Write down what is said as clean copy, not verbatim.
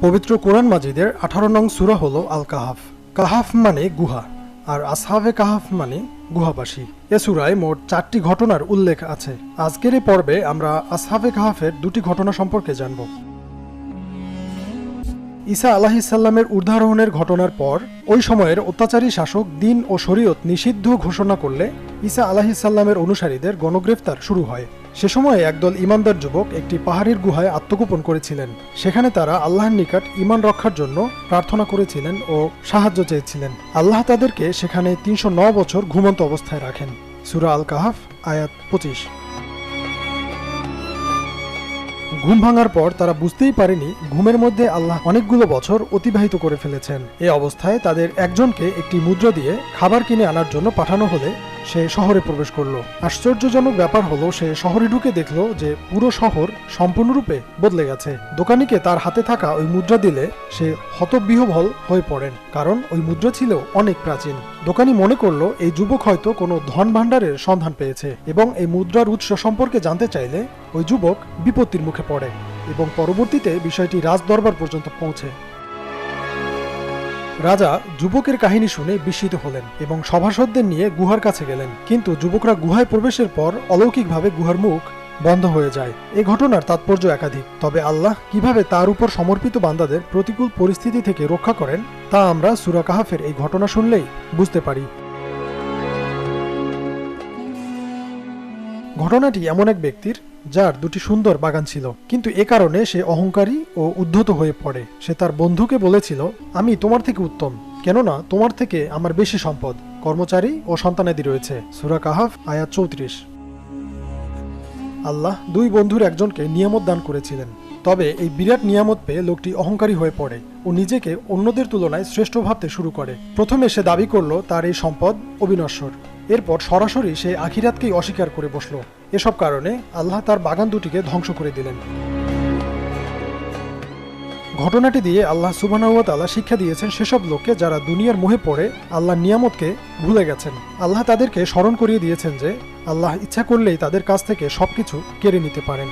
পবিত্র কোরআন মাজিদের 18 নং সূরা হলো আল কাহাফ। কাহাফ মানে গুহা, আর আসহাবে কাহাফ মানে গুহাবাসী। এ সূরায় মোট 4টি ঘটনার উল্লেখ আছে। আজকের এই পর্বে আমরা আসহাবে কাহাফের 2টি ঘটনা সম্পর্কে জানব। ঈসা আলাইহিসসালামের ঊর্ধ্বারোহণের ঘটনার পর ওই সময়ের অত্যাচারী শাসক দ্বীন ও শরীয়ত নিষিদ্ধ ঘোষণা করলে ঈসা আলাইহিসসালামের অনুসারীদের গণগ্রেফতার শুরু হয়। সে সময়ে একদল ঈমানদার যুবক একটি পাহাড়ের গুহায় আত্মগোপন করেছিলেন। সেখানে তারা আল্লাহর নিকট ঈমান রক্ষার জন্য প্রার্থনা করেছিলেন ও সাহায্য চেয়েছিলেন। আল্লাহ তাদেরকে সেখানে 309 বছর ঘুমন্ত অবস্থায় রাখেন। সূরা আল কাহাফ আয়াত 25। ঘুম ভাঙার পর তারা বুঝতেই পারেনি ঘুমের মধ্যে আল্লাহ অনেকগুলো বছর অতিবাহিত করে ফেলেছেন। এই অবস্থায় তাদের একজনকে একটি মুদ্রা দিয়ে খাবার কিনে আনার জন্য পাঠানো হলে সে শহরে প্রবেশ করলো। আশ্চর্যজনক ব্যাপার হলো, সে শহরে ঢুকে দেখলো যে পুরো শহর সম্পূর্ণরূপে বদলে গেছে। দোকানিকে তার হাতে থাকা ওই মুদ্রা দিলে সে হতবিহ্বল হয়ে পড়েন, কারণ ওই মুদ্রা ছিল অনেক প্রাচীন। দোকানি মনে করলো এই যুবক হয়তো কোনো ধন ভাণ্ডারের সন্ধান পেয়েছে এবং এই মুদ্রার উৎস সম্পর্কে জানতে চাইলে ওই যুবক বিপত্তির মুখে পড়ে এবং পরবর্তীতে বিষয়টি রাজদরবার পর্যন্ত পৌঁছে। রাজা যুবকের কাহিনী শুনে বিস্মিত হলেন এবং সভাসদদের নিয়ে গুহার কাছে গেলেন। কিন্তু যুবকরা গুহায় প্রবেশের পর অলৌকিকভাবে গুহার মুখ বন্ধ হয়ে যায়। এই ঘটনার তাৎপর্য একাধিক, তবে আল্লাহ কিভাবে তার উপর সমর্পিত বান্দাদের প্রতিকূল পরিস্থিতি থেকে রক্ষা করেন তা আমরা সূরা কাহাফের এই ঘটনা শুনলেই বুঝতে পারি। ঘটনাটি এমন এক ব্যক্তির যার 2টি সুন্দর বাগান ছিল, কিন্তু এ কারণে সে অহংকারী ও উদ্ধত হয়ে পড়ে। সে তার বন্ধুকে বলেছিল, আমি তোমার থেকে উত্তম, কেননা তোমার থেকে আমার বেশি সম্পদ, কর্মচারী ও সন্তানাদি রয়েছে। সূরা কাহাফ আয়াত 34। আল্লাহ 2 বন্ধুর একজনকে নিয়ামত দান করেছিলেন, তবে এই বিরাট নিয়ামত পেয়ে লোকটি অহংকারী হয়ে পড়ে ও নিজেকে অন্যদের তুলনায় শ্রেষ্ঠ ভাবতে শুরু করে। প্রথমে সে দাবি করলো তার এই সম্পদ অবিনশ্বর, এরপর সরাসরি সে আখিরাতকেই অস্বীকার করে বসলো। এসব কারণে আল্লাহ তার বাগান দুটিকে ধ্বংস করে দিলেন। ঘটনাটি দিয়ে আল্লাহ সুবহানাহু ওয়া তাআলা শিক্ষা দিয়েছেন সেসব লোককে যারা দুনিয়ার মোহে পড়ে আল্লাহর নিয়ামতকে ভুলে গেছেন। আল্লাহ তাদেরকে স্মরণ করিয়ে দিয়েছেন যে আল্লাহ ইচ্ছা করলেই তাদের কাছ থেকে সবকিছু কেড়ে নিতে পারেন।